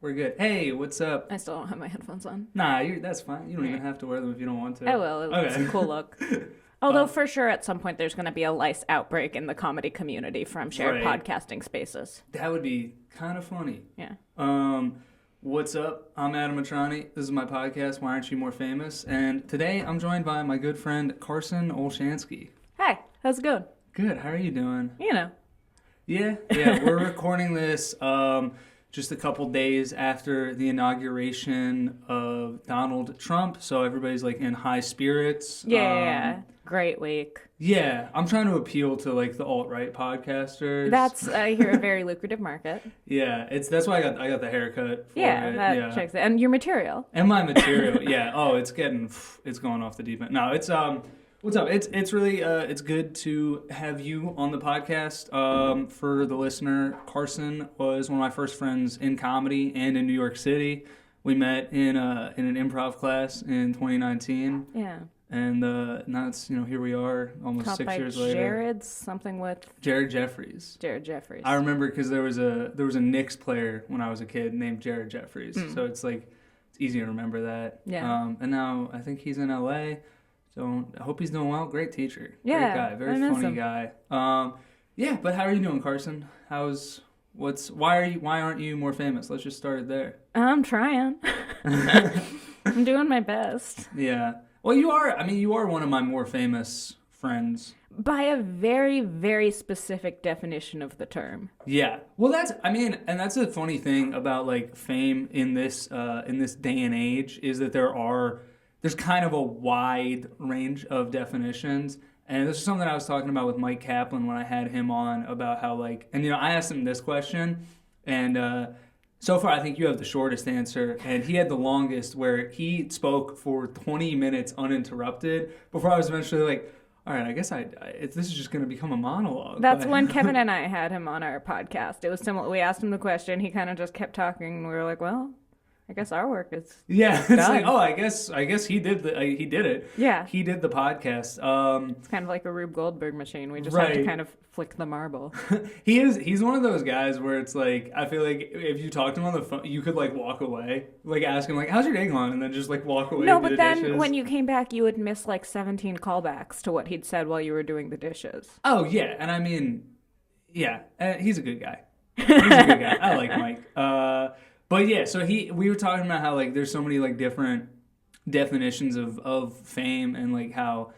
We're good. Hey, what's up? I still don't have my headphones on. Nah, that's fine. You don't even have to wear them if you don't want to. I will. It's a cool look. Although, for sure, at some point, there's going to be a lice outbreak in the comedy community from shared Right. podcasting spaces. That would be kind of funny. Yeah. What's up? I'm Adam Mitrani. This is my podcast, Why Aren't You More Famous? And today I'm joined by my good friend, Carson Olshansky. Hi, how's it going? Good. How are you doing? You know. Yeah. We're recording this just a couple days after the inauguration of Donald Trump, so everybody's like in high spirits. Yeah. Great week. Yeah, I'm trying to appeal to like the alt-right podcasters. That's, I hear, a very lucrative market. Yeah, that's why I got the haircut for it. That checks it. And your material. And my material, yeah. Oh, it's going off the deep end. No, it's what's up? It's really it's good to have you on the podcast. For the listener, Carson was one of my first friends in comedy and in New York City. We met in an improv class in 2019. Yeah. And now it's, here we are almost Taught 6 by years later. Jared Jeffries. Jared Jeffries. I remember because there was a Knicks player when I was a kid named Jared Jeffries. So it's easy to remember that. Yeah. And now I think he's in LA. So I hope he's doing well. Great teacher. Yeah, Great guy. Very I miss funny him. guy. Yeah, but how are you doing, Carson? Why aren't you more famous? Let's just start it there. I'm trying. I'm doing my best. Yeah. Well, you are one of my more famous friends. By a very, very specific definition of the term. Yeah. Well, and that's a funny thing about like fame in this day and age is that there's kind of a wide range of definitions. And this is something I was talking about with Mike Kaplan when I had him on about how I asked him this question, and so far I think you have the shortest answer, and he had the longest where he spoke for 20 minutes uninterrupted before I was eventually like, all right, I guess this is just going to become a monologue. That's when Kevin and I had him on our podcast. It was similar. We asked him the question. He kind of just kept talking. And we were like, well, I guess our work is it's done. like, oh, I guess he did he did it. Yeah. He did the podcast. It's kind of like a Rube Goldberg machine. We just have to kind of flick the marble. He's one of those guys where it's like, I feel like if you talk to him on the phone, you could walk away, ask him how's your day going, and then just walk away. No, but then when you came back, you would miss 17 callbacks to what he'd said while you were doing the dishes. Oh yeah, and I mean, yeah, he's a good guy. He's a good guy. I like Mike. But yeah, so we were talking about how there's so many different definitions of fame, and how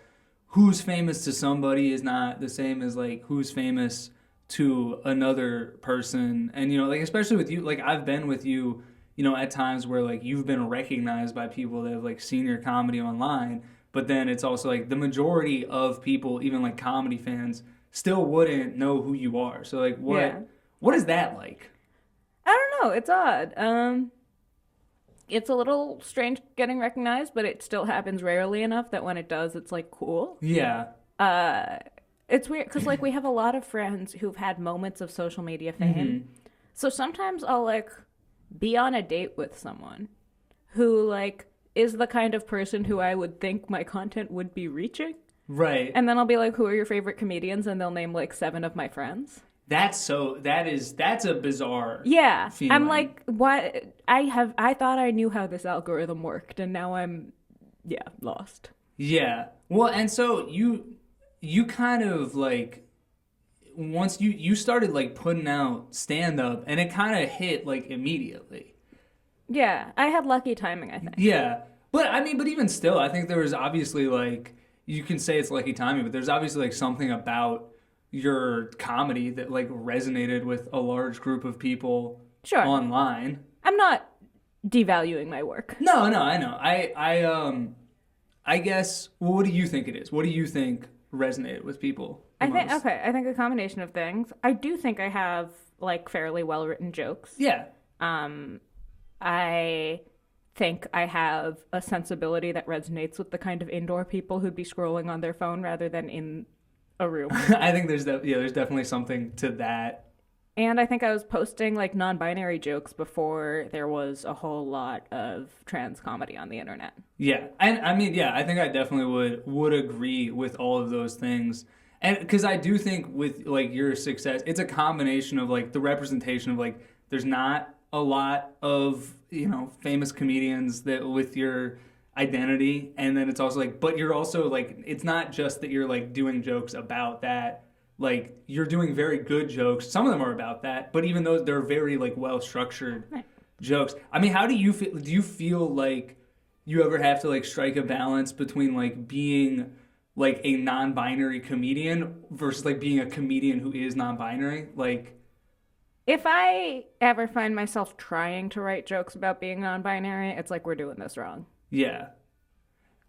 who's famous to somebody is not the same as who's famous to another person. And especially with you, I've been with you, at times where you've been recognized by people that have seen your comedy online, but then it's also the majority of people, even comedy fans, still wouldn't know who you are. So what is that like? I don't know. It's odd. It's a little strange getting recognized, but it still happens rarely enough that when it does, it's cool. Yeah. It's weird because we have a lot of friends who've had moments of social media fame. Mm-hmm. So sometimes I'll be on a date with someone who is the kind of person who I would think my content would be reaching. Right. And then I'll be like, who are your favorite comedians? And they'll name 7 of my friends. That's a bizarre feeling. I'm like, what? I thought I knew how this algorithm worked, and now I'm lost. Yeah. Well, and so you kind of once you started putting out stand up, and it kind of hit immediately. Yeah, I had lucky timing, I think. Yeah. But even still, I think there was obviously you can say it's lucky timing, but there's obviously something about your comedy that resonated with a large group of people online. I'm not devaluing my work. No, I know. I guess, well, what do you think it is? What do you think resonated with people the most? I think a combination of things. I do think I have fairly well written jokes. Yeah. I think I have a sensibility that resonates with the kind of indoor people who'd be scrolling on their phone rather than in a room. I think there's definitely something to that. And I think I was posting non-binary jokes before there was a whole lot of trans comedy on the internet. Yeah. And I think I definitely would agree with all of those things. And because I do think with your success, it's a combination of the representation of there's not a lot of, you know, famous comedians that with your identity, and then it's also like, but you're also like, it's not just that you're like doing jokes about that. Like, you're doing very good jokes. Some of them are about that, but even though they're very like well structured jokes. I mean, how do you feel? Do you feel like you ever have to like strike a balance between like being like a non-binary comedian versus like being a comedian who is non-binary? Like, If I ever find myself trying to write jokes about being non-binary, it's like we're doing this wrong. yeah.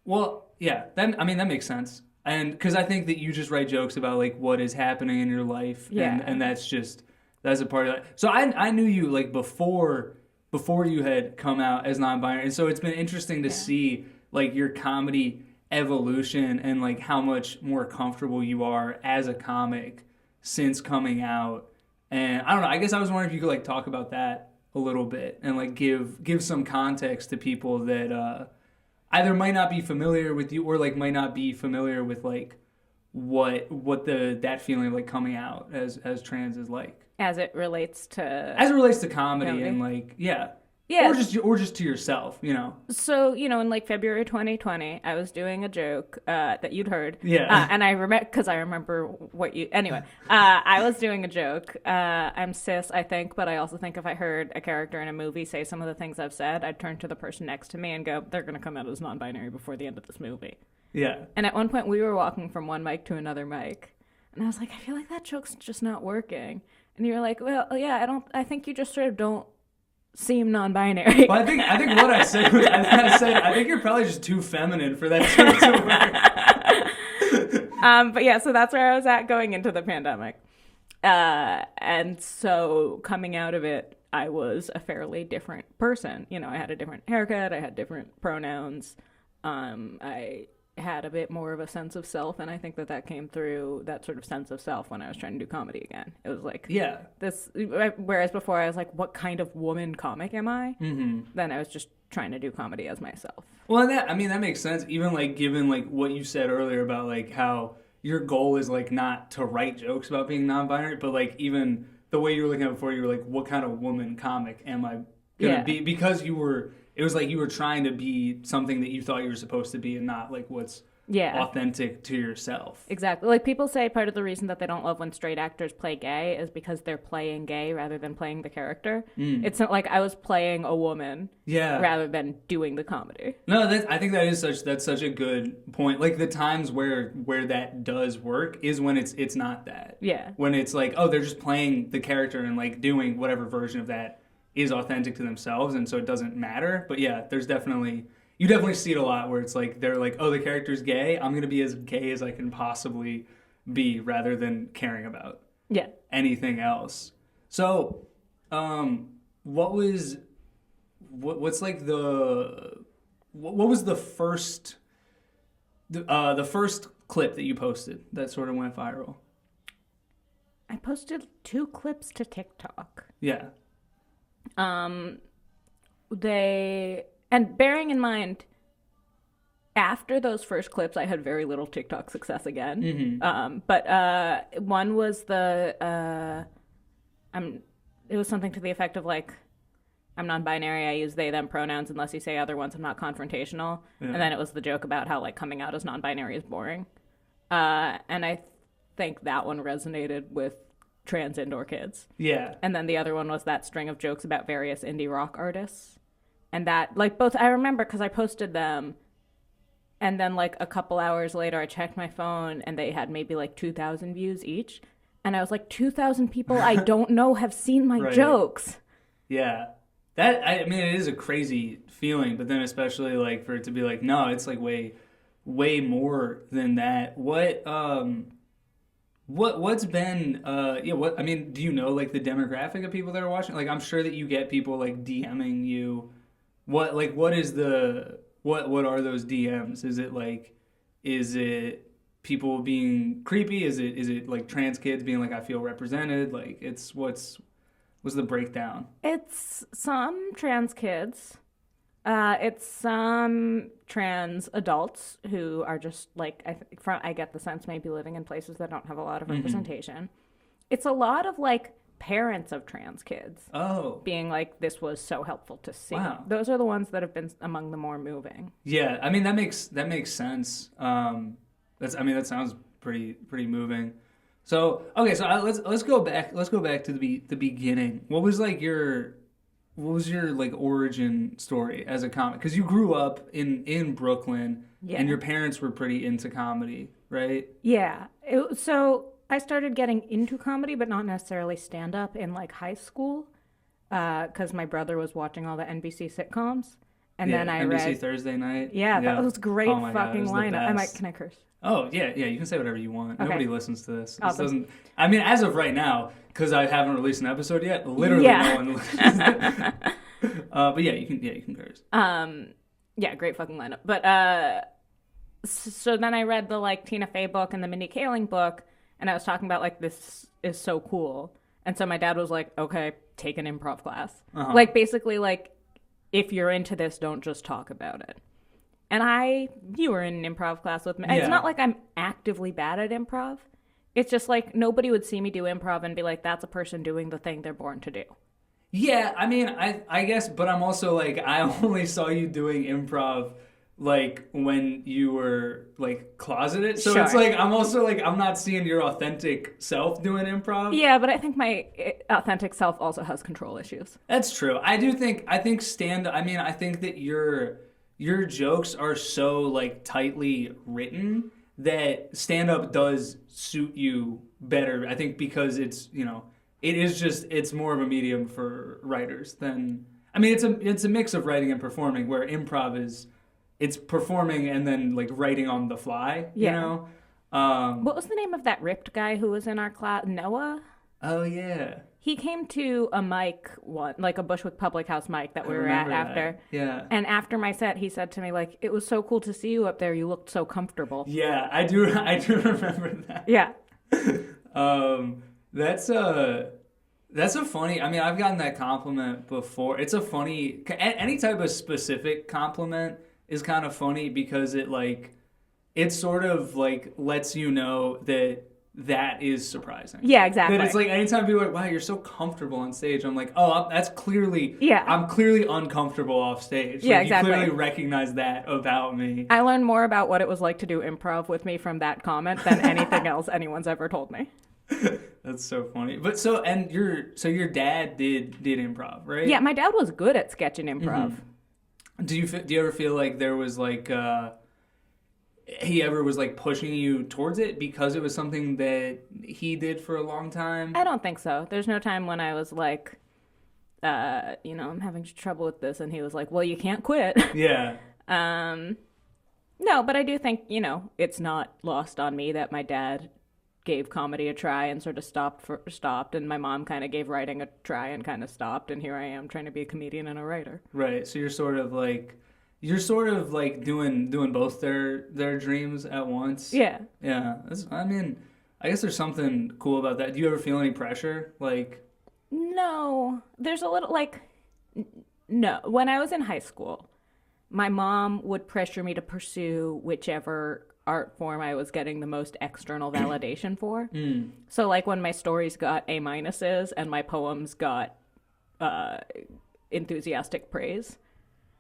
Well, yeah. Then I mean that makes sense. And because I think that you just write jokes about like what is happening in your life, Yeah. and that's a part of that. So I knew you like before you had come out as non-binary, and so it's been interesting to see like your comedy evolution and like how much more comfortable you are as a comic since coming out. And I don't know, I guess I was wondering if you could like talk about that a little bit and like give some context to people that either might not be familiar with you or like might not be familiar with like what that feeling of like coming out as trans is like. As it relates to Comedy and like yeah. Or just to yourself, you know. So, you know, in like February 2020, I was doing a joke that you'd heard. Yeah. And I remember, because I remember what you, anyway, I was doing a joke. I'm cis, I think, but I also think if I heard a character in a movie say some of the things I've said, I'd turn to the person next to me and go, they're going to come out as non-binary before the end of this movie. Yeah. And at one point, we were walking from one mic to another mic. And I was like, I feel like that joke's just not working. And you were like, well, yeah, I think you just sort of don't seem non-binary. Well, I think what I said was, I think you're probably just too feminine for that joke to work. But yeah, so that's where I was at going into the pandemic. And so coming out of it, I was a fairly different person. You know, I had a different haircut, I had different pronouns. I had a bit more of a sense of self, and I think that came through that sort of sense of self when I was trying to do comedy again. It was like, yeah, this, whereas before I was like, what kind of woman comic am I? Mm-hmm. Then I was just trying to do comedy as myself. Well, that makes sense. Even like given like what you said earlier about like how your goal is like not to write jokes about being non-binary, but like even the way you were looking at it before, you were like, what kind of woman comic am I gonna be? Because it was like you were trying to be something that you thought you were supposed to be and not like what's authentic to yourself. Exactly. Like people say part of the reason that they don't love when straight actors play gay is because they're playing gay rather than playing the character. It's not like I was playing a woman rather than doing the comedy. No, I think that's such a good point. Like the times where that does work is when it's not that. Yeah. When it's like, oh, they're just playing the character and like doing whatever version of that is authentic to themselves, and so it doesn't matter. But yeah, you definitely see it a lot where it's like they're like, oh, the character's gay, I'm gonna be as gay as I can possibly be rather than caring about anything else. So what was the first clip that you posted that sort of went viral? I posted 2 clips to TikTok. Yeah. And bearing in mind, after those first clips, I had very little TikTok success again. Mm-hmm. But one was it was something to the effect of like, I'm non-binary, I use they, them pronouns unless you say other ones, I'm not confrontational. Yeah. And then it was the joke about how like coming out as non-binary is boring. And I think that one resonated with trans indoor kids. Yeah. And then the other one was that string of jokes about various indie rock artists. And that, like, both, I remember because I posted them, and then, like, a couple hours later, I checked my phone, and they had maybe, like, 2,000 views each. And I was like, 2,000 people I don't know have seen my jokes. Yeah. I mean, it is a crazy feeling, but then especially, like, for it to be like, no, it's, like, way, way more than that. What's been I mean, do you know like the demographic of people that are watching? Like I'm sure that you get people like DMing you. What are those DMs? Is it people being creepy? Is it like trans kids being like I feel represented? Like what's the breakdown? It's some trans kids. It's some trans adults who are just like, I get the sense maybe living in places that don't have a lot of representation. Mm-hmm. It's a lot of like parents of trans kids Oh. being like, this was so helpful to see. Wow. Those are the ones that have been among the more moving. Yeah, I mean that makes sense. That sounds pretty moving. So okay, so let's go back to the beginning. What was your like origin story as a comic? Because you grew up in Brooklyn, and your parents were pretty into comedy, right? Yeah. So I started getting into comedy, but not necessarily stand up in like high school, because my brother was watching all the NBC sitcoms, and then I NBC read Thursday Night. Yeah, that was great. Oh my fucking God, it was the lineup. best. Can I curse? Oh yeah, you can say whatever you want. Okay. Nobody listens to this. Awesome. This doesn't. I mean, as of right now, because I haven't released an episode yet, literally no one listens. But yeah, you can curse. Yeah, great fucking lineup. But so then I read the like Tina Fey book and the Mindy Kaling book, and I was talking about like, this is so cool. And so my dad was like, okay, take an improv class. Like basically like, if you're into this, don't just talk about it. And you were in an improv class with me. Yeah. It's not like I'm actively bad at improv. It's just like nobody would see me do improv and be like, that's a person doing the thing they're born to do. Yeah, I mean, I guess, but I'm also like, I only saw you doing improv like when you were like closeted. So It's like, I'm also like, I'm not seeing your authentic self doing improv. Yeah, but I think my authentic self also has control issues. That's true. I think I think that your jokes are so like tightly written that stand-up does suit you better. I think because it's it's more of a medium for writers than, I mean, it's a mix of writing and performing, where improv it's performing and then like writing on the fly. Yeah. You know. What was the name of that ripped guy who was in our class? Noah. Oh yeah. He came to a mic like a Bushwick Public House mic that we were at after. That. Yeah. And after my set, he said to me, like, it was so cool to see you up there. You looked so comfortable. Yeah, I do remember that. Yeah. That's a funny, I mean, I've gotten that compliment before. It's a funny, any type of specific compliment is kind of funny because it sort of like lets you know that is surprising. Yeah, exactly. That it's like anytime people are like, wow, you're so comfortable on stage. I'm like, oh, that's clearly, I'm clearly uncomfortable off stage. Yeah, like, exactly. You clearly recognize that about me. I learned more about what it was like to do improv with me from that comment than anything else anyone's ever told me. That's so funny. But your dad did improv, right? Yeah, my dad was good at sketch and improv. Mm-hmm. Do you ever feel like there was like he ever was like pushing you towards it because it was something that he did for a long time? I don't think so. There's no time when I was like, I'm having trouble with this, and he was like, well, you can't quit. Yeah. No, but I do think, it's not lost on me that my dad gave comedy a try and sort of stopped, and my mom kind of gave writing a try and kind of stopped, and here I am trying to be a comedian and a writer. Right. So you're sort of like doing both their dreams at once. Yeah. Yeah. I guess there's something cool about that. Do you ever feel any pressure? Like, no, there's a little no. When I was in high school, my mom would pressure me to pursue whichever art form I was getting the most external validation for. So like when my stories got A- and my poems got enthusiastic praise,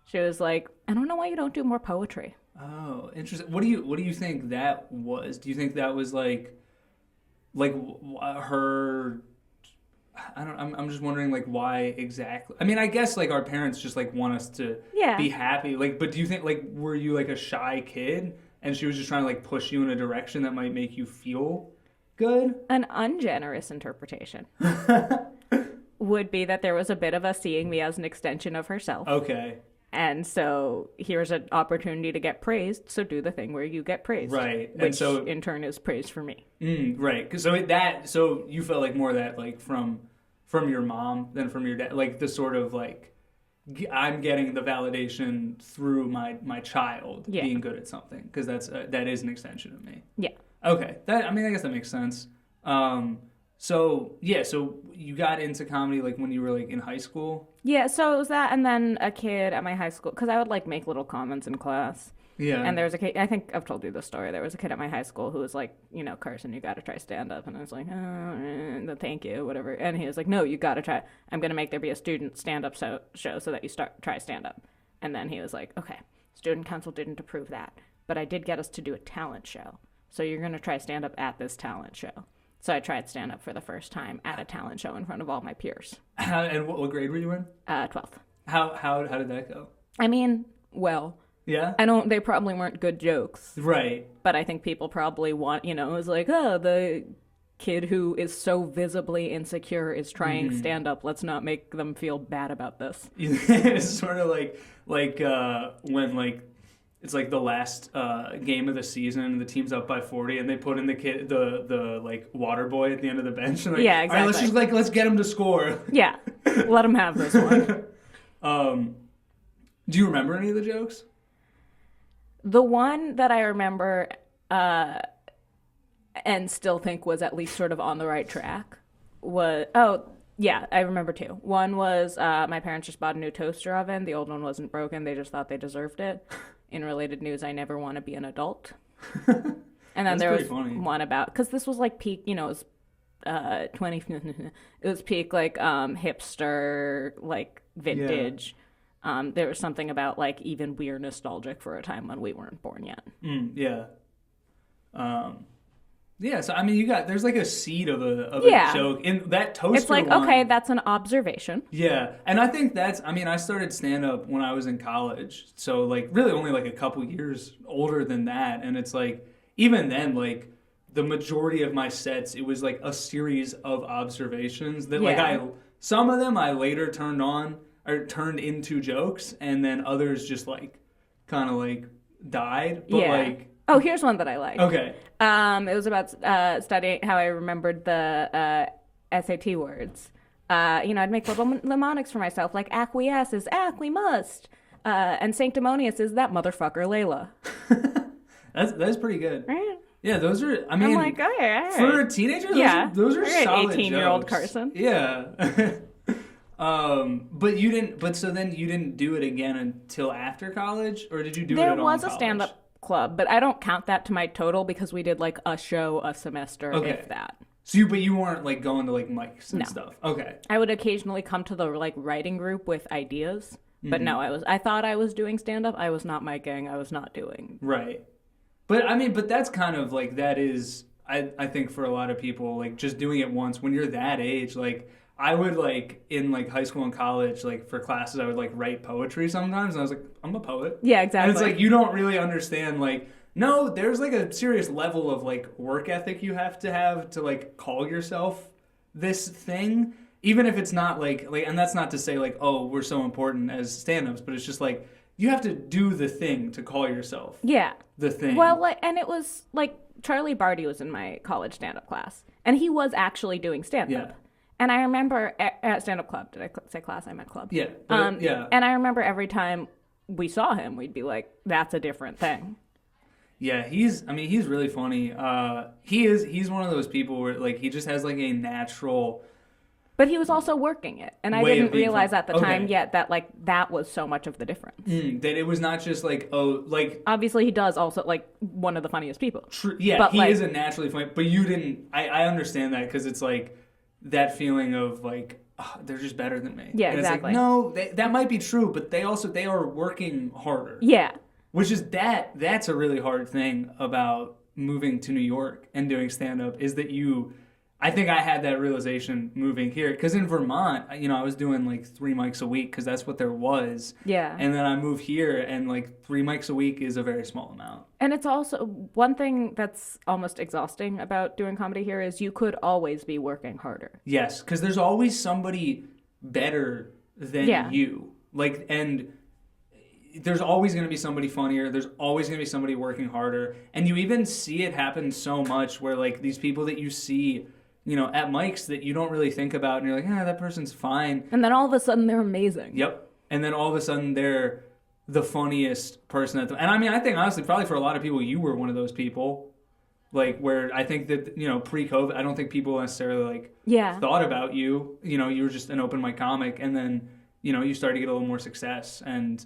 she was like, I don't know why you don't do more poetry. Oh, interesting. What do you think that was? Do you think that was like her? I'm just wondering like why exactly. I mean, I guess like our parents just like want us to be happy. Like, but do you think like were you like a shy kid and she was just trying to like push you in a direction that might make you feel good? An ungenerous interpretation would be that there was a bit of us seeing me as an extension of herself. Okay. And so here's an opportunity to get praised, so do the thing where you get praised. Right. Which in turn is praise for me. Right. So you felt like more of that like from your mom than from your dad, like the sort of like I'm getting the validation through my child being good at something, because that is an extension of me. Yeah. Okay. I guess that makes sense. So you got into comedy like when you were like in high school? Yeah, so it was that, and then a kid at my high school, because I would like make little comments in class. Yeah. And there was a kid, I think I've told you this story. There was a kid at my high school who was like, Carson, you got to try stand up. And I was like, oh, thank you, whatever. And he was like, no, you got to try. I'm going to make there be a student stand up show so that you try stand up. And then he was like, okay, student council didn't approve that, but I did get us to do a talent show. So you're going to try stand up at this talent show. So I tried stand up for the first time at a talent show in front of all my peers. And what grade were you in? 12th. How did that go? I mean, well, yeah. They probably weren't good jokes. Right. But I think people probably want, it was like, oh, the kid who is so visibly insecure is trying stand up. Let's not make them feel bad about this. It's sort of like when like it's like the last game of the season and the team's up by 40 and they put in the kid the like water boy at the end of the bench and like, yeah, exactly. All right, let's get him to score. Yeah. Let him have this one. Do you remember any of the jokes? The one that I remember and still think was at least sort of on the right track was, yeah, I remember two. One was my parents just bought a new toaster oven. The old one wasn't broken. They just thought they deserved it. In related news, I never want to be an adult. And then there was one about, because this was like peak, it was 20, it was peak like hipster, like vintage. Yeah. There was something about like even we're nostalgic for a time when we weren't born yet. Yeah. Yeah, so I mean, there's like a seed of a joke in that toaster. It's like, one, okay, that's an observation. Yeah, and I think I started stand up when I was in college, so like really only like a couple years older than that, and it's like even then like the majority of my sets it was like a series of observations that like some of them I later turned into jokes, and then others just like kind of like died, but like. Oh, here's one that I like. Okay. It was about studying how I remembered the SAT words. I'd make little mnemonics for myself, like acquiesce is we must. And sanctimonious is that motherfucker Layla. That's pretty good. Right? Yeah, those are, I mean, I'm like, all right. For a teenager, those are solid 18-year-old jokes. Carson. Yeah. So then you didn't do it again until after college, or did you do it at all in college? There was a stand-up club, but I don't count that to my total because we did like a show a semester, if that. So you weren't like going to like mics and stuff. Okay. I would occasionally come to the like writing group with ideas, but no, I thought I was doing stand up. I was not micing. I was not doing. Right. But I mean, that's kind of like that is I think for a lot of people like just doing it once when you're that age, like I would like in like high school and college, like for classes, I would like write poetry sometimes. And I was like, I'm a poet. Yeah, exactly. And it's like, you don't really understand, like, no, there's like a serious level of like work ethic you have to like call yourself this thing. Even if it's not like, and that's not to say like, oh, we're so important as stand-ups, but it's just like, you have to do the thing to call yourself. Yeah. The thing. Well, like, and it was like, Charlie Barty was in my college stand-up class, and he was actually doing stand-up. Yeah. And I remember at stand-up club, did I say class? I meant club. Yeah. Yeah. And I remember every time we saw him, we'd be like, that's a different thing. Yeah, he's really funny. He's one of those people where like he just has like a natural. But he was also working it, and I didn't realize at the time yet that like that was so much of the difference. That it was not just like obviously he does also like one of the funniest people. Yeah, but he is a naturally funny. But you didn't. I understand that because it's like. That feeling of like they're just better than me. Yeah, and exactly. It's like, no, that might be true, but they are working harder. Yeah. Which is that's a really hard thing about moving to New York and doing stand up is that I think I had that realization moving here because in Vermont, I was doing like 3 mics a week because that's what there was. Yeah. And then I moved here and like 3 mics a week is a very small amount. And it's also one thing that's almost exhausting about doing comedy here is you could always be working harder. Yes, because there's always somebody better than you. Like, and there's always going to be somebody funnier. There's always going to be somebody working harder. And you even see it happen so much where like these people that you see at mics that you don't really think about, and you're like, that person's fine. And then all of a sudden, they're amazing. Yep. And then all of a sudden, they're the funniest person and I mean, I think, honestly, probably for a lot of people, you were one of those people. Like, where I think that, pre-COVID, I don't think people necessarily, thought about you. You were just an open mic comic, and then, you started to get a little more success. And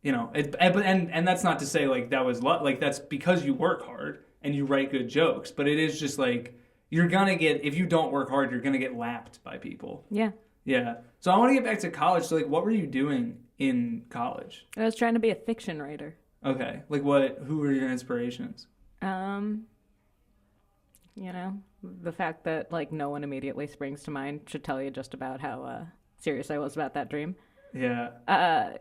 and that's not to say like that was like that's because you work hard and you write good jokes, but it is just like you're gonna get, if you don't work hard, you're gonna get lapped by people. Yeah. Yeah. So I want to get back to college. So like, what were you doing in college? I was trying to be a fiction writer. Okay. Like who were your inspirations? The fact that like no one immediately springs to mind should tell you just about how serious I was about that dream. Yeah.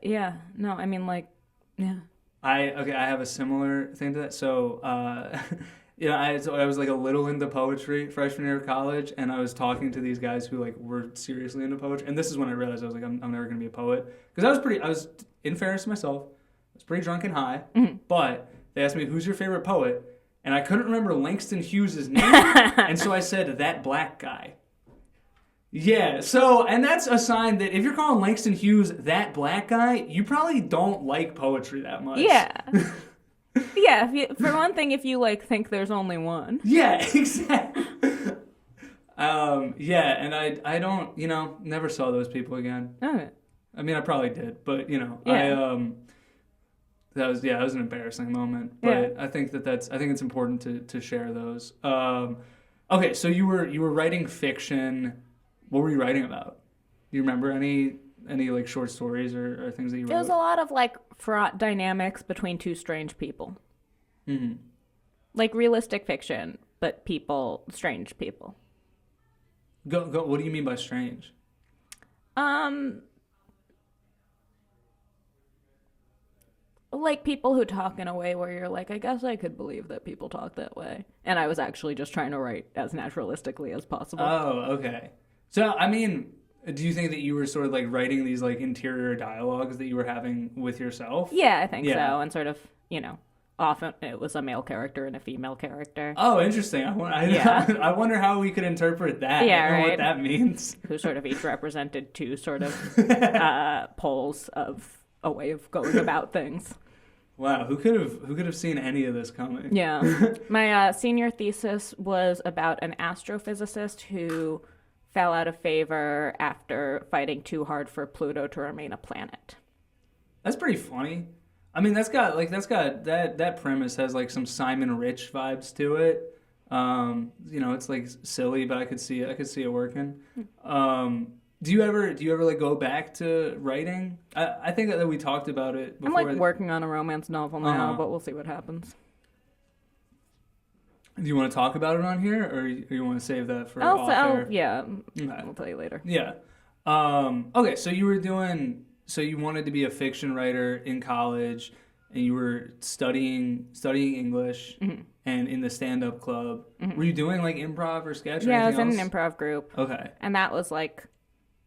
Yeah. No, I mean like, yeah. I have a similar thing to that. So, I was like a little into poetry freshman year of college, and I was talking to these guys who like were seriously into poetry, and this is when I realized I was like, I'm never gonna be a poet, because I was in fairness to myself, I was pretty drunk and high, but they asked me, who's your favorite poet, and I couldn't remember Langston Hughes' name, and so I said, that black guy. Yeah, so, and that's a sign that if you're calling Langston Hughes that black guy, you probably don't like poetry that much. Yeah. Yeah, for one thing, if you like think there's only one. Yeah, exactly. Yeah, and I don't, never saw those people again. Okay. I mean, I probably did, but Yeah. that was an embarrassing moment. But yeah. I think it's important to share those. Okay, so you were writing fiction. What were you writing about? Do you remember any like short stories or things that you wrote? It was a lot of like fraught dynamics between two strange people. Mm-hmm. Like realistic fiction, but strange people. Go. What do you mean by strange? Like people who talk in a way where you're like, I guess I could believe that people talk that way. And I was actually just trying to write as naturalistically as possible. Oh, okay. So, I mean, do you think that you were sort of like writing these like interior dialogues that you were having with yourself? Yeah, I think so. And sort of, often it was a male character and a female character. Oh, interesting. I wonder how we could interpret that. Yeah, I don't know right. what that means. Who sort of each represented two sort of poles of a way of going about things. Wow, who could have seen any of this coming? Yeah. My senior thesis was about an astrophysicist who fell out of favor after fighting too hard for Pluto to remain a planet. That's pretty funny. I mean, that premise has like some Simon Rich vibes to it. It's like silly, but I could see it working. Do you ever like go back to writing? I think that we talked about it before. I'm like working on a romance novel now, but we'll see what happens. Do you want to talk about it on here, or you want to save that for off air? Yeah, okay. I'll tell you later. Yeah. Okay, so you wanted to be a fiction writer in college, and you were studying English, and in the stand-up club. Mm-hmm. Were you doing like improv or sketch? Yeah, or I was else? in an improv group. Okay. And that was like,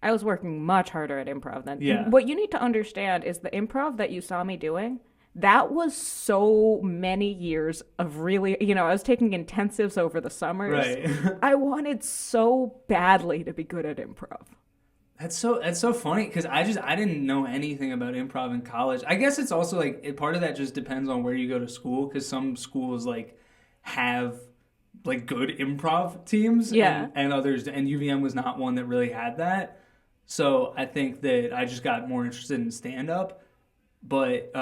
I was working much harder at improv than. Yeah. What you need to understand is the improv that you saw me doing. That was so many years of really, I was taking intensives over the summers. Right. I wanted so badly to be good at improv. That's so funny because I didn't know anything about improv in college. I guess it's also like part of that just depends on where you go to school, because some schools like have like good improv teams, and others, and UVM was not one that really had that. So I think that I just got more interested in stand up, but.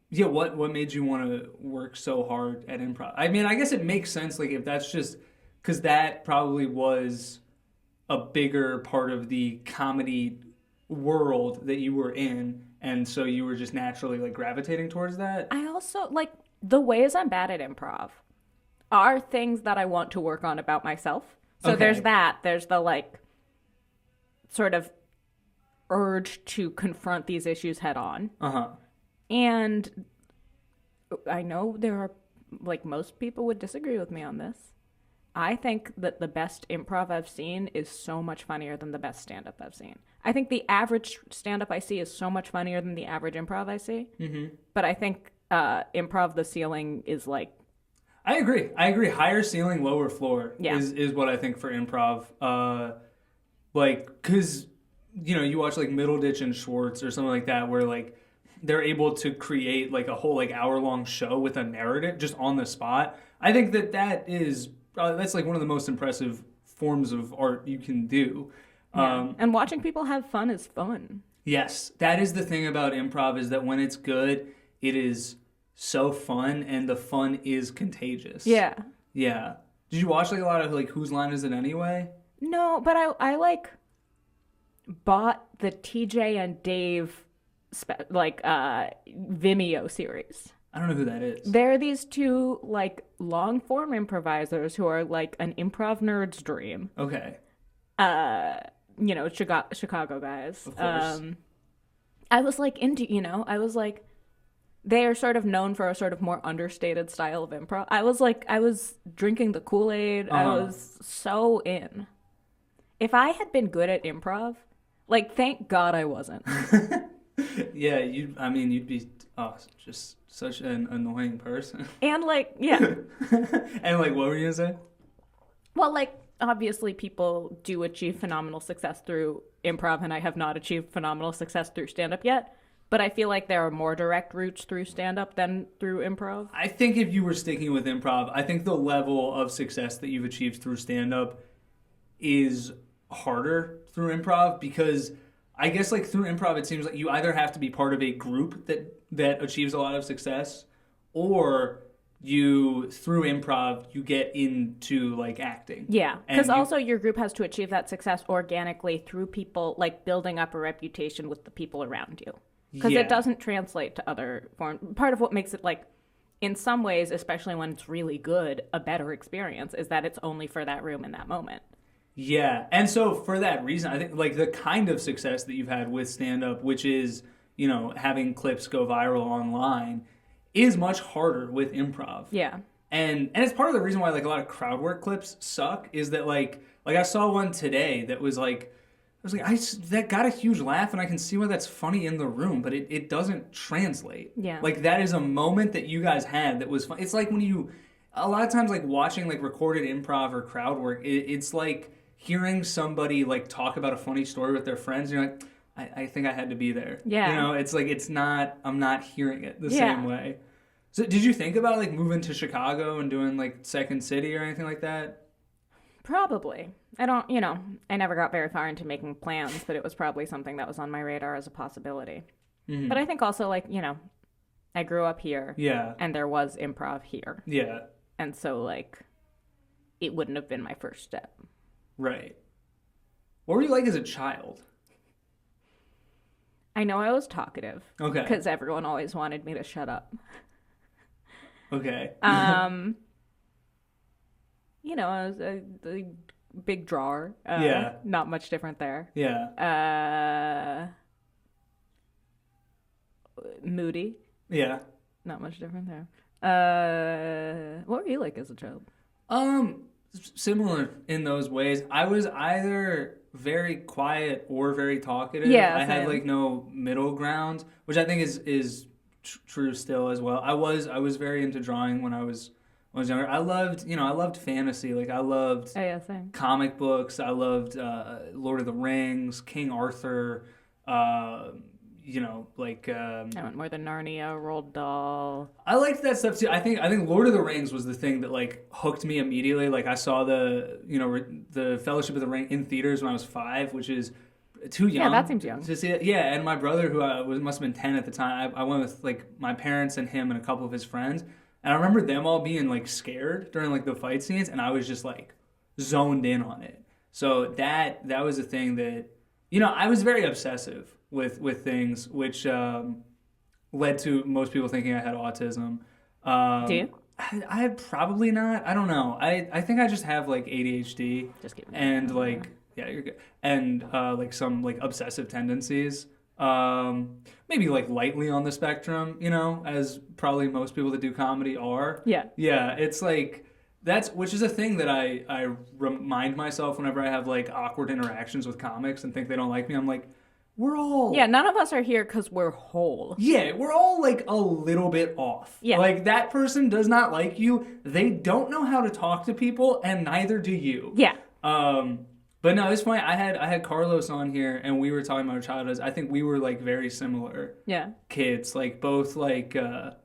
Yeah, what made you want to work so hard at improv? I mean, I guess it makes sense, like, if that's just... Because that probably was a bigger part of the comedy world that you were in, and so you were just naturally, like, gravitating towards that? I also, like, the ways I'm bad at improv are things that I want to work on about myself. So there's that. There's the, like, sort of urge to confront these issues head on. Uh-huh. And I know there are, like, most people would disagree with me on this. I think that the best improv I've seen is so much funnier than the best stand-up I've seen. I think the average stand-up I see is so much funnier than the average improv I see. Mm-hmm. But I think improv, the ceiling is, like... I agree. Higher ceiling, lower floor is what I think for improv. Because, you watch, like, Middleditch and Schwartz or something like that where, like... they're able to create like a whole like hour-long show with a narrative just on the spot. I think that's like one of the most impressive forms of art you can do. And watching people have fun is fun. Yes, that is the thing about improv is that when it's good, it is so fun, and the fun is contagious. Yeah. Yeah. Did you watch like a lot of like Whose Line Is It Anyway? No, but I like bought the TJ and Dave Vimeo series. I don't know who that is. They're these two like long form improvisers who are like an improv nerd's dream. Okay. Chicago guys. Of course. I was like they are sort of known for a sort of more understated style of improv. I was drinking the Kool-Aid. I was so in. If I had been good at improv, like, thank God I wasn't. Yeah, you'd be just such an annoying person. And like, yeah. And like, what were you gonna say? Well, like, obviously people do achieve phenomenal success through improv, and I have not achieved phenomenal success through stand-up yet. But I feel like there are more direct routes through stand-up than through improv. I think if you were sticking with improv, I think the level of success that you've achieved through stand-up is harder through improv, because I guess like through improv, it seems like you either have to be part of a group that achieves a lot of success, or through improv, you get into like acting. Yeah, because also your group has to achieve that success organically through people, like building up a reputation with the people around you. Because it doesn't translate to other forms. Part of what makes it, like, in some ways, especially when it's really good, a better experience is that it's only for that room in that moment. Yeah, and so for that reason, I think like the kind of success that you've had with stand-up, which is, having clips go viral online, is much harder with improv. Yeah. And it's part of the reason why like a lot of crowd work clips suck, is that like I saw one today that was like, that got a huge laugh, and I can see why that's funny in the room, but it doesn't translate. Yeah. Like, that is a moment that you guys had that was fun. It's like when a lot of times, like, watching, like, recorded improv or crowd work, it's like hearing somebody, like, talk about a funny story with their friends, and you're like, I think I had to be there. Yeah. It's like, I'm not hearing it the same way. So, did you think about, like, moving to Chicago and doing, like, Second City or anything like that? Probably. I never got very far into making plans, but it was probably something that was on my radar as a possibility. Mm-hmm. But I think also, like, I grew up here. Yeah. And there was improv here. Yeah. And so, like, it wouldn't have been my first step. Right. What were you like as a child? I know I was talkative. Okay. Because everyone always wanted me to shut up. Okay. I was a big drawer. Yeah. Not much different there. Yeah. Moody. Yeah. Not much different there. What were you like as a child? Similar in those ways. I was either very quiet or very talkative. Yeah, I had same. like no middle ground, which I think is true still as well. I was very into drawing when I was younger. I loved fantasy. Like, I loved same. comic books. I loved Lord of the Rings, King Arthur. I went more the Narnia, Roald Dahl. I liked that stuff too. I think Lord of the Rings was the thing that like hooked me immediately. Like, I saw the Fellowship of the Ring in theaters when I was 5, which is too young. Yeah, that seems young to see it. Yeah, and my brother, who must have been 10 at the time, I went with like my parents and him and a couple of his friends. And I remember them all being like scared during like the fight scenes, and I was just like zoned in on it. So that was a thing that, I was very obsessive with things, which led to most people thinking I had autism. Do you? I probably not. I don't know. I think I just have like ADHD. Just kidding. And like, yeah, you're good. And like some like obsessive tendencies. Maybe like lightly on the spectrum, as probably most people that do comedy are. Yeah. Yeah, it's like which is a thing that I remind myself whenever I have like awkward interactions with comics and think they don't like me. I'm like, we're all... Yeah, none of us are here because we're whole. Yeah, we're all like a little bit off. Yeah. Like, that person does not like you. They don't know how to talk to people, and neither do you. Yeah. But no, it's funny. I had Carlos on here, and we were talking about our childhoods. I think we were like very similar. Yeah. Kids, like both like had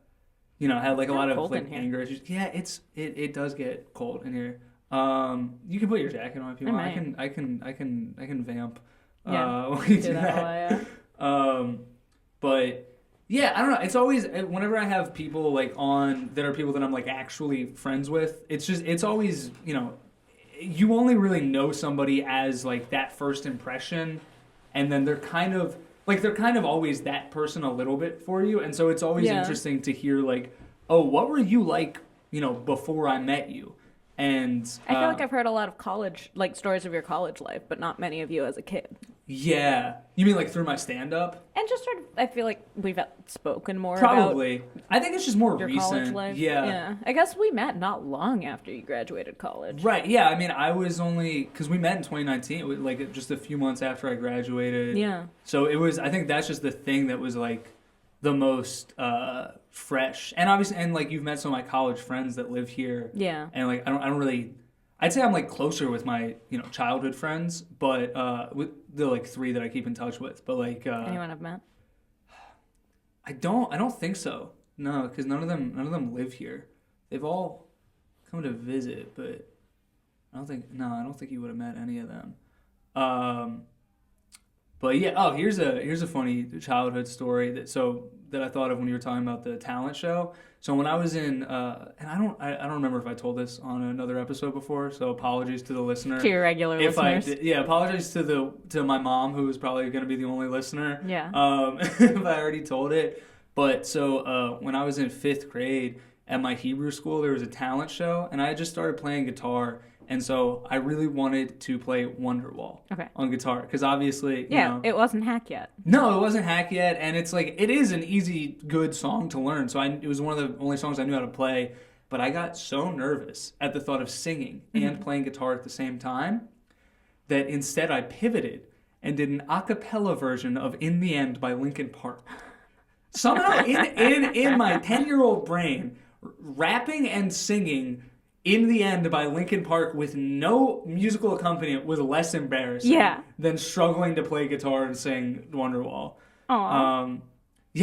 like a lot of like anger issues. Yeah, it does get cold in here. You can put your jacket on if you want. I can vamp. Yeah. We do that. But yeah, I don't know. It's always whenever I have people like on that are people that I'm like actually friends with. It's always you only really know somebody as like that first impression, and then they're kind of always that person a little bit for you, and so it's always interesting to hear like, oh, what were you like, before I met you. And I feel like I've heard a lot of college, like stories of your college life, but not many of you as a kid. Yeah. You mean like through my stand-up? And just sort of, I feel like we've spoken more Probably. about I think it's just more your recent. college life. Yeah. I guess we met not long after you graduated college. Right. Yeah. I mean, I was only, because we met in 2019, it was like just a few months after I graduated. Yeah. So it was, I think that's just the thing that was like the most fresh. And obviously, and like you've met some of my college friends that live here. Yeah. And like, I don't really, I'd say I'm like closer with my, childhood friends, but with the like 3 that I keep in touch with. But like anyone I've met? I don't think so. No, because none of them live here. They've all come to visit, but I don't think you would have met any of them. But yeah, here's a funny childhood story that I thought of when you were talking about the talent show. So when I was in, and I don't remember if I told this on another episode before. So apologies to the listener. To your regular listeners. Apologies to my mom, who was probably going to be the only listener. Yeah. If I already told it. But so when I was in 5th grade at my Hebrew school, there was a talent show, and I had just started playing guitar. And so I really wanted to play Wonderwall on guitar because obviously, it wasn't hack yet. No, it wasn't hack yet, and it's like it is an easy, good song to learn. So it was one of the only songs I knew how to play. But I got so nervous at the thought of singing and playing guitar at the same time that instead I pivoted and did an a cappella version of "In the End" by Linkin Park. Somehow, in my 10-year-old brain, rapping and singing "In the End" by Linkin Park with no musical accompaniment was less embarrassing than struggling to play guitar and sing Wonderwall. Aww.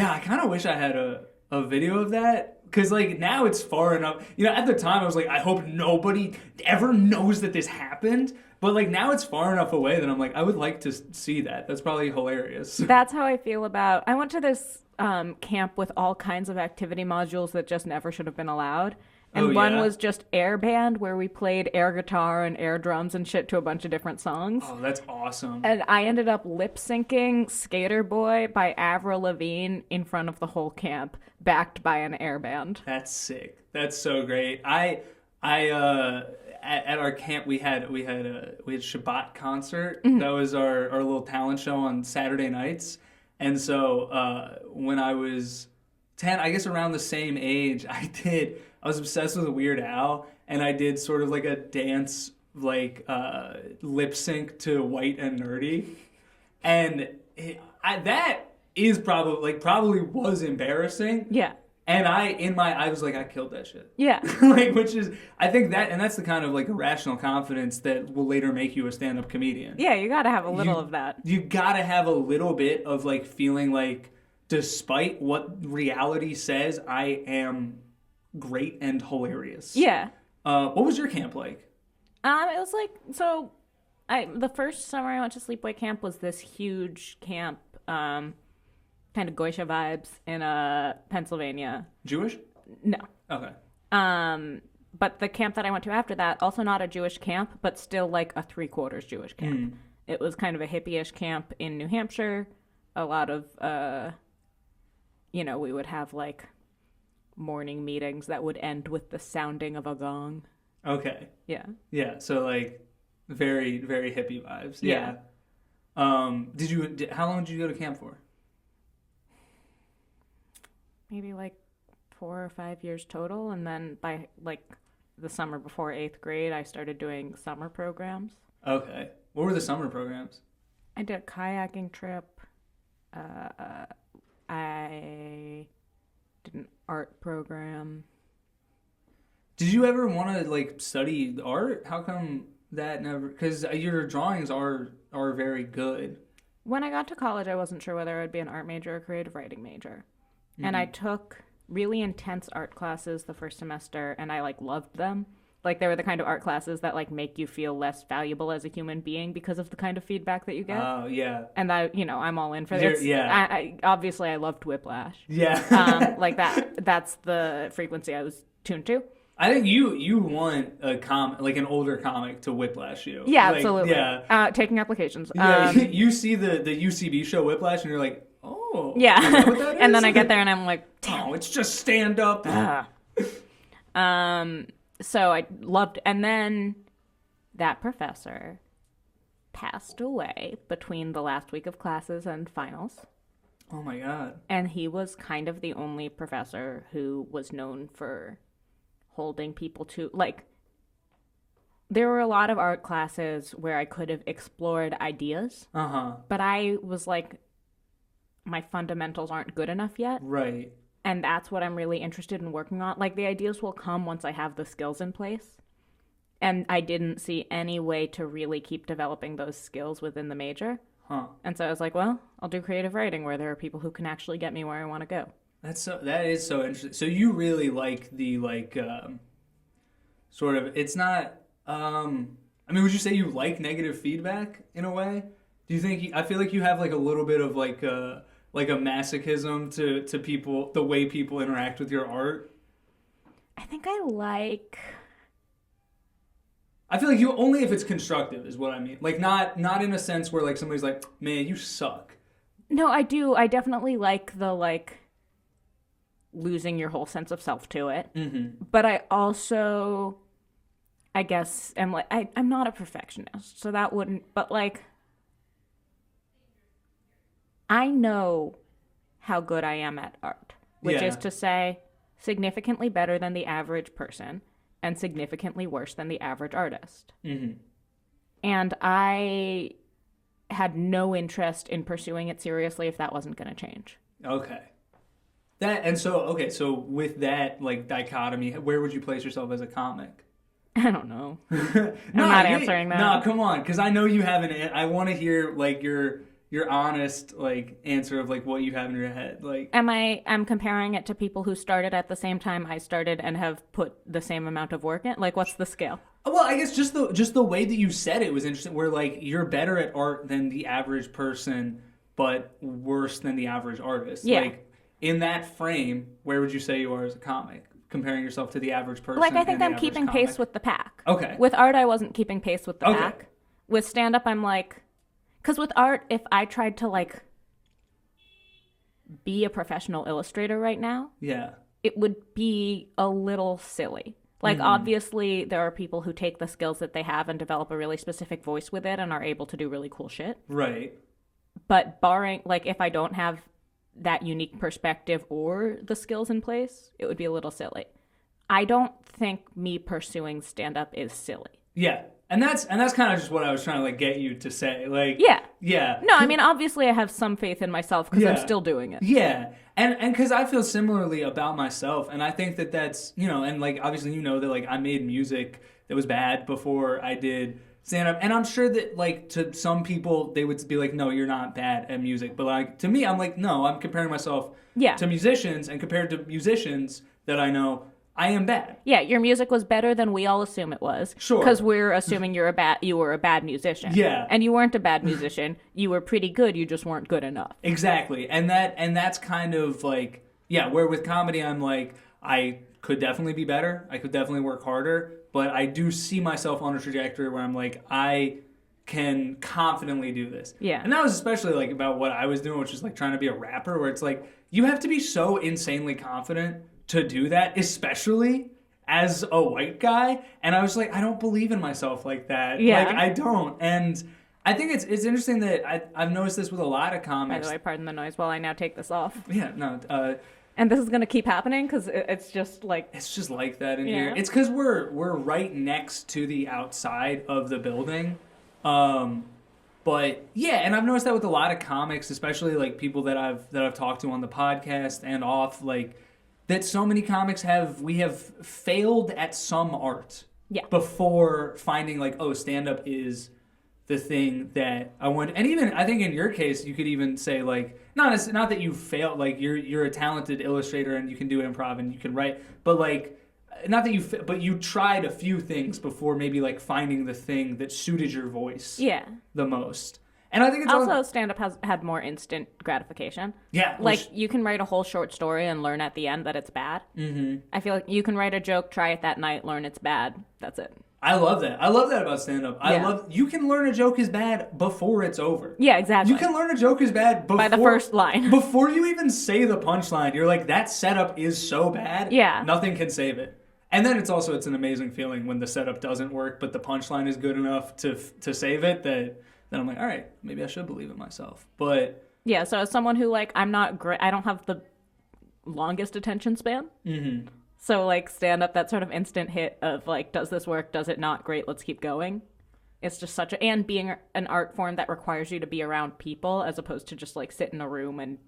I kind of wish I had a video of that, because like now it's far enough. At the time I was like, I hope nobody ever knows that this happened. But like now it's far enough away that I'm like, I would like to see that. That's probably hilarious. That's how I feel about. I went to this camp with all kinds of activity modules that just never should have been allowed. And one was just air band, where we played air guitar and air drums and shit to a bunch of different songs. Oh, that's awesome. And I ended up lip syncing Skater Boy by Avril Lavigne in front of the whole camp, backed by an air band. That's sick. That's so great. I at our camp we had Shabbat concert. Mm-hmm. That was our little talent show on Saturday nights. And so when I was 10, I guess around the same age, I was obsessed with Weird Al, and I did sort of like a dance, like lip sync to White and Nerdy, and that is probably was embarrassing. Yeah. And I was like, I killed that shit. Yeah. Which is, I think that's the kind of like irrational confidence that will later make you a stand-up comedian. Yeah, you gotta have a little of that. You gotta have a little bit of like feeling like, despite what reality says, I am great and hilarious. Yeah. What was your camp like? It was like, so the first summer I went to sleepaway camp was this huge camp, kind of Goisha vibes in Pennsylvania. Jewish? No. Okay. But the camp that I went to after that, also not a Jewish camp, but still like a 3/4 Jewish camp. It was kind of a hippie-ish camp in New Hampshire. A lot of, we would have like morning meetings that would end with the sounding of a gong. Okay. Yeah. Yeah. So like very, very hippie vibes. Yeah. How long did you go to camp for? Maybe like 4 or 5 years total. And then by like the summer before 8th grade, I started doing summer programs. Okay. What were the summer programs? I did a kayaking trip. I did an art program. Did you ever want to like study art? How come that never? Because your drawings are very good. When I got to college, I wasn't sure whether I would be an art major or creative writing major. And I took really intense art classes the first semester, and I like loved them. Like, they were the kind of art classes that, like, make you feel less valuable as a human being because of the kind of feedback that you get. Oh, yeah. And I'm all in for this. Yeah. Obviously, I loved Whiplash. Yeah. Like, that's the frequency I was tuned to. I think you want an older comic to Whiplash you. Yeah, like, absolutely. Yeah. Taking applications. Yeah, you see the UCB show Whiplash, and you're like, oh. Yeah. Is that what that is? And then I get there, and I'm like, oh, it's just stand up. So I loved, and then that professor passed away between the last week of classes and finals. Oh my God. And he was kind of the only professor who was known for holding people to, like, there were a lot of art classes where I could have explored ideas. But I was like, my fundamentals aren't good enough yet. Right. And that's what I'm really interested in working on. Like, the ideas will come once I have the skills in place. And I didn't see any way to really keep developing those skills within the major. And so I was like, well, I'll do creative writing where there are people who can actually get me where I want to go. That is so interesting. So you really like the, sort of, it's not, would you say you like negative feedback in a way? Do you think, I feel like you have like a little bit of like a masochism to people, the way people interact with your art? I think I feel like you only if it's constructive is what I mean. Like not in a sense where like somebody's like, man, you suck. No, I do. I definitely like the losing your whole sense of self to it. Mm-hmm. But I also, I guess, am like, I'm not a perfectionist, so that wouldn't, but like, I know how good I am at art, which is to say significantly better than the average person and significantly worse than the average artist. Mm-hmm. And I had no interest in pursuing it seriously if that wasn't going to change. Okay. So with that like dichotomy, where would you place yourself as a comic? I don't know. I'm not answering that. No, come on, because I know you have I want to hear like your honest like answer of like what you have in your head. Like, I'm comparing it to people who started at the same time I started and have put the same amount of work in. Like, what's the scale? Well, I guess just the way that you said it was interesting. Where like you're better at art than the average person, but worse than the average artist. Yeah. Like in that frame, where would you say you are as a comic? Comparing yourself to the average person. Like, I think I'm keeping pace with the pack. Okay. With art, I wasn't keeping pace with the pack. With stand-up, I'm like... Because with art, if I tried to, like, be a professional illustrator right now... Yeah. It would be a little silly. Like, obviously, there are people who take the skills that they have and develop a really specific voice with it and are able to do really cool shit. Right. But barring... Like, if I don't have that unique perspective or the skills in place, it would be a little silly. I don't think me pursuing stand-up is silly. Yeah. And that's kind of just what I was trying to like get you to say. Like, yeah. No, I mean, obviously I have some faith in myself because I'm still doing it. Yeah. And because I feel similarly about myself. And I think that's, and like, obviously, that like I made music that was bad before I did stand-up. And I'm sure that like to some people, they would be like, no, you're not bad at music. But like to me, I'm like, no, I'm comparing myself to musicians. And compared to musicians that I know, I am bad. Yeah, your music was better than we all assume it was. Sure. Because we're assuming you were a bad musician. Yeah. And you weren't a bad musician. You were pretty good, you just weren't good enough. Exactly. And that's kind of like, where with comedy I'm like, I could definitely be better. I could definitely work harder. But I do see myself on a trajectory where I'm like, I can confidently do this. Yeah. And that was especially like about what I was doing, which is like trying to be a rapper, where it's like, you have to be so insanely confident to do that, especially as a white guy. And I was like, I don't believe in myself like that. Yeah. Like, I don't. And I think it's interesting that I've noticed this with a lot of comics. By the way, pardon the noise while I now take this off. Yeah, no. And this is going to keep happening because it's just like... It's just like that in here. It's because we're right next to the outside of the building. But yeah, and I've noticed that with a lot of comics, especially like people that I've talked to on the podcast and off, like... that so many comics we have failed at some art before finding like, oh, stand-up is the thing that I want. And even, I think in your case, you could even say like, not that you failed, like you're a talented illustrator and you can do improv and you can write, but like, not that but you tried a few things before maybe like finding the thing that suited your voice the most. And I think it's also stand-up has had more instant gratification. Yeah. Like, you can write a whole short story and learn at the end that it's bad. Mm-hmm. I feel like you can write a joke, try it that night, learn it's bad. That's it. I love that. I love that about stand-up. You can learn a joke is bad before it's over. Yeah, exactly. You can learn a joke is bad by the first line. Before you even say the punchline, you're like, that setup is so bad. Yeah. Nothing can save it. And then it's an amazing feeling when the setup doesn't work, but the punchline is good enough to save it that then I'm like, all right, maybe I should believe in myself. But yeah, so as someone who, like, I'm not great, I don't have the longest attention span. Mm-hmm. So, like, stand-up, that sort of instant hit of, like, does this work, does it not? Great, let's keep going. It's just and being an art form that requires you to be around people as opposed to just, like, sit in a room and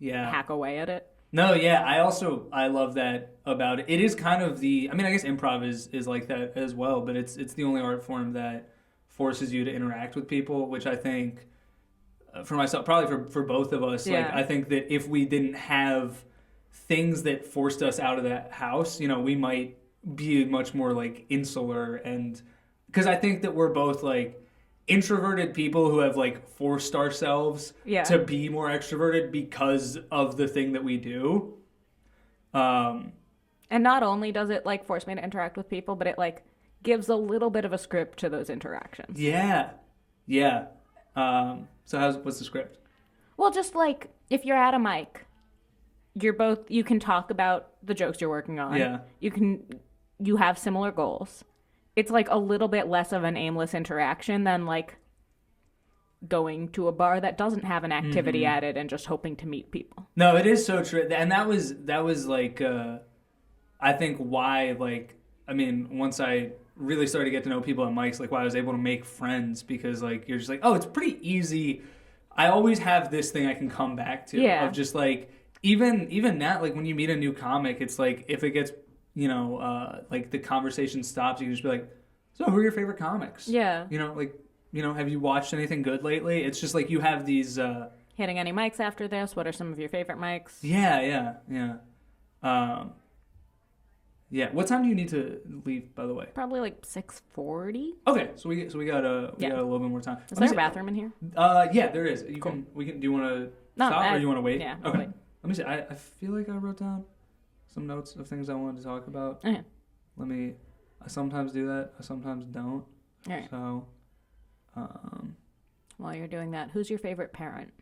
hack away at it. No, yeah, I love that about it. It is kind of I guess improv is like that as well, but it's the only art form that forces you to interact with people, which I think, for myself, probably for both of us, like, I think that if we didn't have things that forced us out of that house, we might be much more, like, insular, and because I think that we're both, like, introverted people who have, like, forced ourselves to be more extroverted because of the thing that we do. And not only does it, like, force me to interact with people, but it, like, gives a little bit of a script to those interactions. Yeah. So what's the script? Well, just, like, if you're at a mic, you can talk about the jokes you're working on. Yeah. You have similar goals. It's, like, a little bit less of an aimless interaction than, like, going to a bar that doesn't have an activity added and just hoping to meet people. No, it is so true. And that was like, I think why, like, once I really started to get to know people at mics, like, why I was able to make friends, because, like, you're just like, oh, it's pretty easy. I always have this thing I can come back to. Of just, like, even now, like, when you meet a new comic, it's like, if it gets, like, the conversation stops, you can just be like, so who are your favorite comics? Yeah. Have you watched anything good lately? It's just like you have these... hitting any mics after this? What are some of your favorite mics? Yeah. What time do you need to leave, by the way? Probably like 6:40. Okay, so we got a little bit more time. Is there a bathroom in here? Yeah, there is. Do you want to stop or do you want to wait? Yeah. Okay. Wait. Let me see. I feel like I wrote down some notes of things I wanted to talk about. Okay. I sometimes do that. I sometimes don't. All right. So, while you're doing that, who's your favorite parent?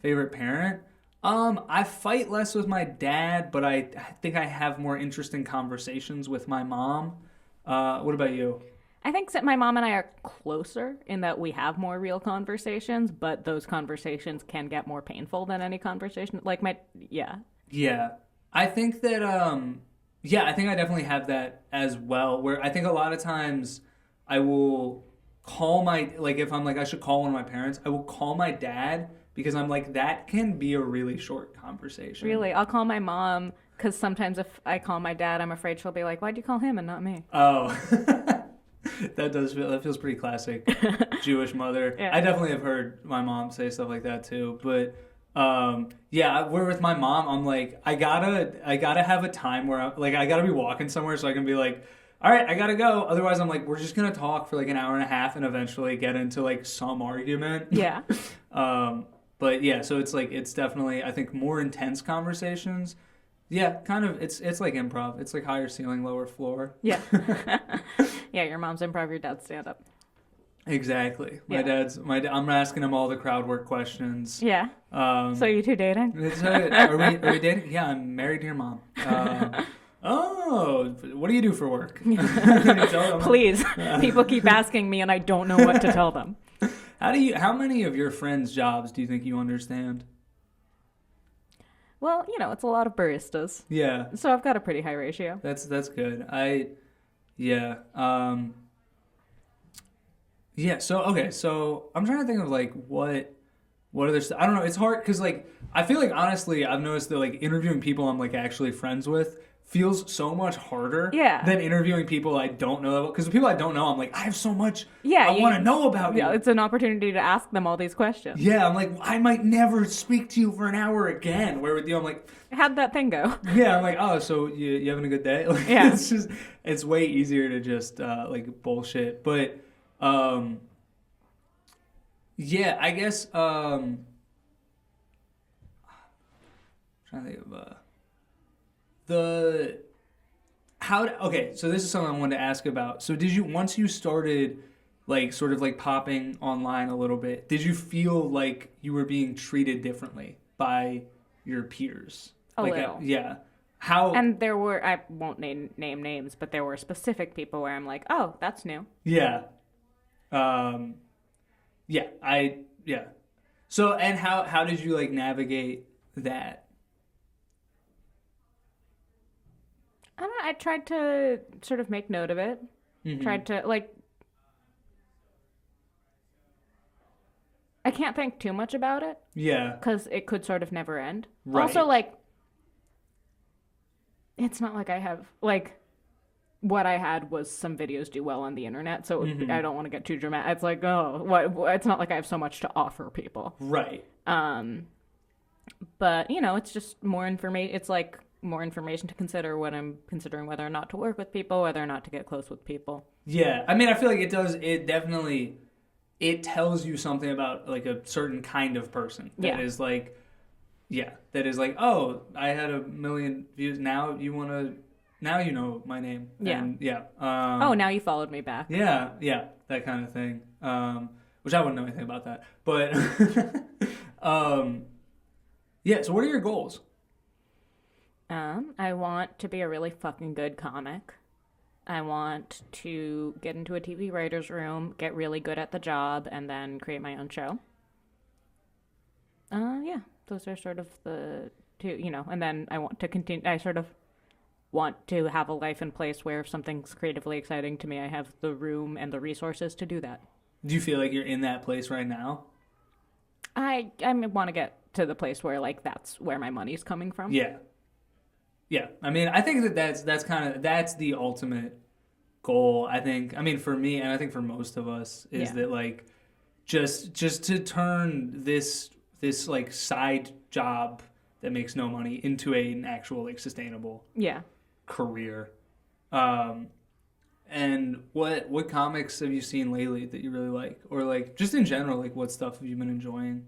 Favorite parent? I fight less with my dad, but I think I have more interesting conversations with my mom. What about you? I think that my mom and I are closer in that we have more real conversations, but those conversations can get more painful than any conversation. Like Yeah. I think that, I think I definitely have that as well, where I think a lot of times I will call if I'm like, I should call one of my parents, I will call my dad, because I'm like, that can be a really short conversation. Really? I'll call my mom, because sometimes if I call my dad, I'm afraid she'll be like, why'd you call him and not me? Oh, that feels pretty classic Jewish mother. Yeah. I definitely have heard my mom say stuff like that too, but we're with my mom. I'm like, I gotta have a time where I gotta be walking somewhere so I can be like, all right, I gotta go. Otherwise, I'm like, we're just gonna talk for like an hour and a half and eventually get into like some argument. Yeah. But yeah, so it's like, it's definitely, I think, more intense conversations. Yeah, kind of. It's like improv. It's like higher ceiling, lower floor. Yeah. Yeah, your mom's improv, your dad's stand up. Exactly. Yeah. I'm asking him all the crowd work questions. Yeah. So you two dating? Are we dating? Yeah, I'm married to your mom. Oh, what do you do for work? Please. People keep asking me and I don't know what to tell them. How many of your friends' jobs do you think you understand? Well, it's a lot of baristas. Yeah. So I've got a pretty high ratio. That's good. So I'm trying to think of like what What other stuff? I don't know. It's hard because like I feel like honestly I've noticed that like interviewing people I'm like actually friends with feels so much harder than interviewing people I don't know. Because the people I don't know, I'm like, I have so much I want to know about you. Yeah, it's an opportunity to ask them all these questions. Yeah, I'm like, I might never speak to you for an hour again. Where with you, I'm like, how'd that thing go? Yeah, I'm like, oh, so you having a good day? Like, yeah. It's way easier to just like bullshit. But yeah, I guess I'm trying to think of okay, so this is something I wanted to ask about. So did you, once you started like sort of like popping online a little bit, did you feel like you were being treated differently by your peers? A like little. Yeah. How? And there were, I won't name names, but there were specific people where I'm like, oh, that's new. Yeah. Yeah. So, and how did you like navigate that? I don't know. I tried to sort of make note of it. Mm-hmm. Tried to, like, I can't think too much about it. Yeah. Because it could sort of never end. Right. Also, like, it's not like I have, like, what I had was some videos do well on the internet, so I don't want to get too dramatic. It's like, oh, what? It's not like I have so much to offer people. Right. But, you know, it's just more information. It's like more information to consider when I'm considering whether or not to work with people, whether or not to get close with people. Yeah. I mean, I feel like it definitely, it tells you something about like a certain kind of person that is like, that is like, oh, I had 1 million views. Now you know my name. Yeah. And, oh, now you followed me back. Yeah, that kind of thing. Which I wouldn't know anything about that. But, yeah, so what are your goals? I want to be a really fucking good comic. I want to get into a TV writer's room, get really good at the job, and then create my own show. Yeah, those are sort of the two, you know, and then I want to continue, I sort of want to have a life in place where if something's creatively exciting to me, I have the room and the resources to do that. Do you feel like you're in that place right now? I want to get to the place where, like, that's where my money's coming from. Yeah. Yeah. I mean, I think that's that's the ultimate goal, I think. I mean, for me, and I think for most of us, is that, like, just to turn this like side job that makes no money into an actual like sustainable career. And what comics have you seen lately that you really like, or like just in general, like what stuff have you been enjoying?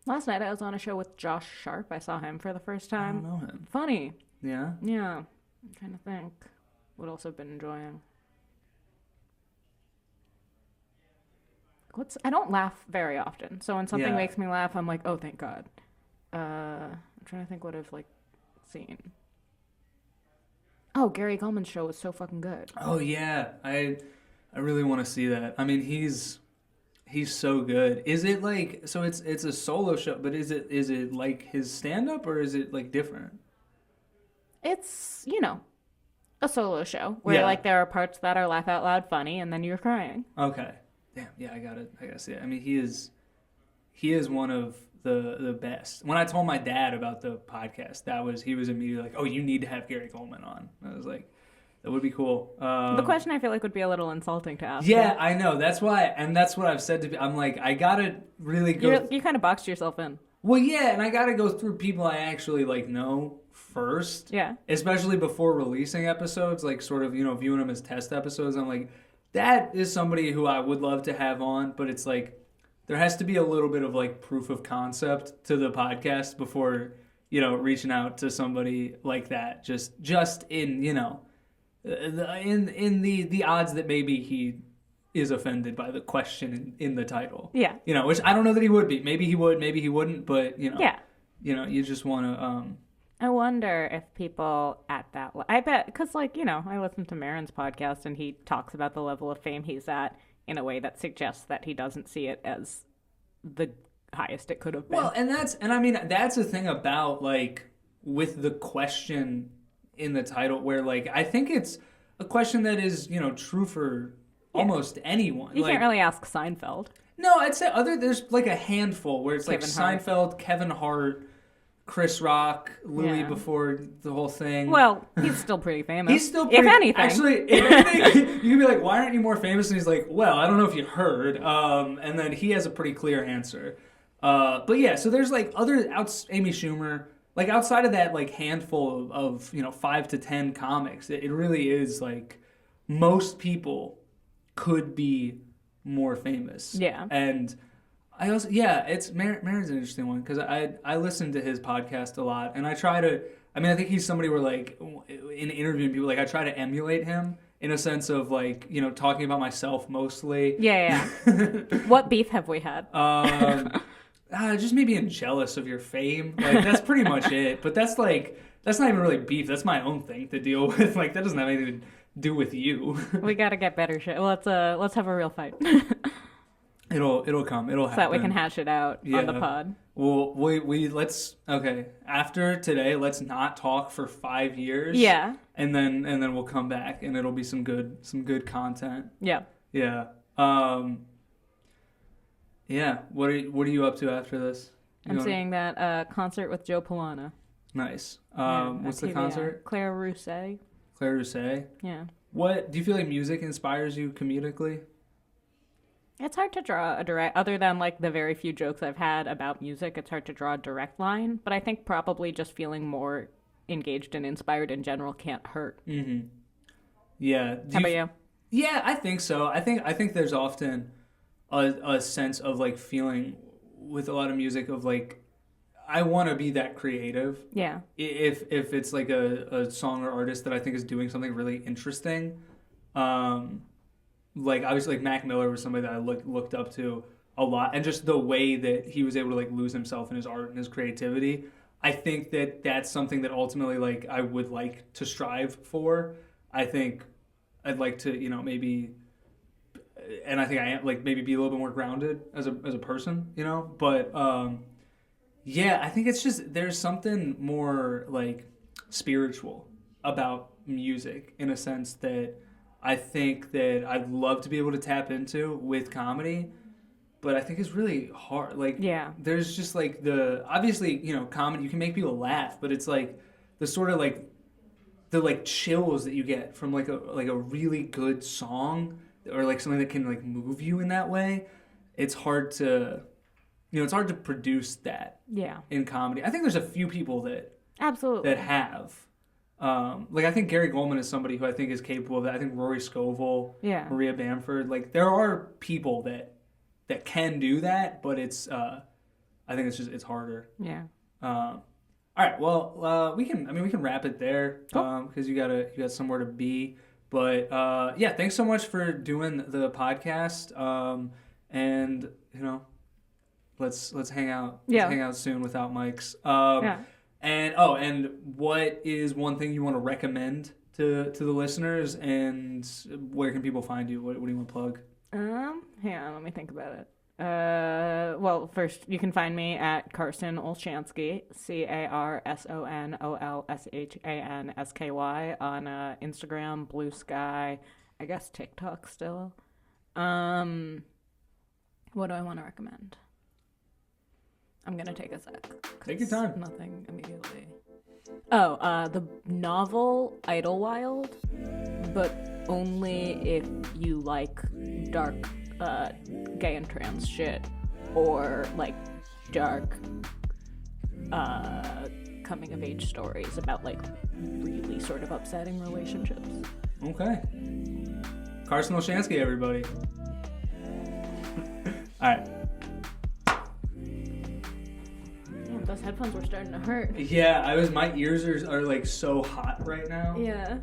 Last night I was on a show with Josh Sharp. I saw him for the first time. I don't know him. Funny. Yeah. Yeah. I'm trying to think what else I've been enjoying. I don't laugh very often, so when something makes me laugh, I'm like, oh, thank God. I'm trying to think what I've like seen. Oh, Gary Gulman's show was so fucking good. Oh yeah, I really want to see that. I mean, he's so good. Is it like, so it's a solo show, but is it like his stand up, or is it like different? It's, you know, a solo show where like there are parts that are laugh out loud funny and then you're crying. Okay. Damn, yeah, I gotta see it. I mean, he is one of the best. When I told my dad about the podcast, he was immediately like, "Oh, you need to have Gary Gulman on." I was like, "That would be cool." The question I feel like would be a little insulting to ask. Yeah, I know. That's why, and that's what I've said to. I'm like, I gotta really go. You kind of boxed yourself in. Well, yeah, and I gotta go through people I actually like know first. Yeah. Especially before releasing episodes, like sort of, you know, viewing them as test episodes. I'm like, that is somebody who I would love to have on, but it's like there has to be a little bit of like proof of concept to the podcast before, you know, reaching out to somebody like that. Just in, you know, in the odds that maybe he is offended by the question in the title. Yeah. You know, which I don't know that he would be. Maybe he would, maybe he wouldn't, but you know. Yeah. You know, you just want to I wonder if people at that I bet, because, like, you know, I listen to Maron's podcast and he talks about the level of fame he's at in a way that suggests that he doesn't see it as the highest it could have been. Well, and I mean, that's the thing about, like, with the question in the title where, like, I think it's a question that is, you know, true for almost anyone. You can't really ask Seinfeld. No, I'd say there's like a handful where it's Kevin like Hart. Seinfeld, Kevin Hart, Chris Rock, Louis Yeah. before the whole thing. Well, he's still pretty famous. He's still pretty, if anything. Actually, if anything, you can be like, why aren't you more famous? And he's like, well, I don't know if you heard. And then he has a pretty clear answer. But yeah, so there's like Amy Schumer, like outside of that like handful of 5 to 10 comics, it really is like most people could be more famous. Yeah. And I also, it's Marin's an interesting one because I listen to his podcast a lot, and I try to. I mean, I think he's somebody where like in interviewing people, like I try to emulate him in a sense of like talking about myself mostly. Yeah. What beef have we had? Just me being jealous of your fame. Like that's pretty much it. But that's not even really beef. That's my own thing to deal with. Like that doesn't have anything to do with you. We gotta get better shit. Well, let's have a real fight. It'll come. It'll happen. So that we can hash it out on the pod. Well, let's after today, let's not talk for 5 years. Yeah. And then we'll come back and it'll be some good content. Yeah. Yeah. Yeah. What are you up to after this? I'm seeing that concert with Joe Polana. Nice. Yeah, what's the TBI. concert? Claire Rousset. Claire Rousset. Yeah. What do you feel like music inspires you comedically? It's hard to draw a direct, other than like the very few jokes I've had about music, it's hard to draw a direct line. But I think probably just feeling more engaged and inspired in general can't hurt. Mm-hmm. Yeah. How about you? Yeah, I think so. I think there's often a sense of like feeling with a lot of music of like I want to be that creative. Yeah. If it's like a song or artist that I think is doing something really interesting. Like obviously like Mac Miller was somebody that I looked up to a lot, and just the way that he was able to like lose himself in his art and his creativity. I think that that's something that ultimately like I would like to strive for. I think I'd like to maybe, and I think I am like maybe be a little bit more grounded as a person, But yeah, I think it's just there's something more like spiritual about music in a sense that I think that I'd love to be able to tap into with comedy, but I think it's really hard. Like, yeah, there's just like obviously, comedy, you can make people laugh, but it's like the sort of like the like chills that you get from like a really good song or like something that can like move you in that way. It's hard to, it's hard to produce that. Yeah. In comedy. I think there's a few people that absolutely that have. Like I think Gary Goldman is somebody who I think is capable of that. I think Rory Scovel, Maria Bamford, like there are people that can do that, but it's I think it's harder. Yeah. All right. Well, we can wrap it there because you got somewhere to be. But yeah, thanks so much for doing the podcast. And let's hang out. Yeah. Let's hang out soon without mics. Yeah. And what is one thing you want to recommend to the listeners, and where can people find you? What do you want to plug? Hang on, let me think about it. Well, first you can find me at Carson Olshansky, CarsonOlshansky on Instagram, Blue Sky, I guess TikTok still. What do I want to recommend? I'm gonna take a sec. Take your time. Nothing immediately. Oh, the novel Idlewild, but only if you like dark, gay and trans shit, or like dark, coming of age stories about like really sort of upsetting relationships. Okay. Carson Olshansky, everybody. All right. Those headphones were starting to hurt. Yeah, my ears are like so hot right now. Yeah.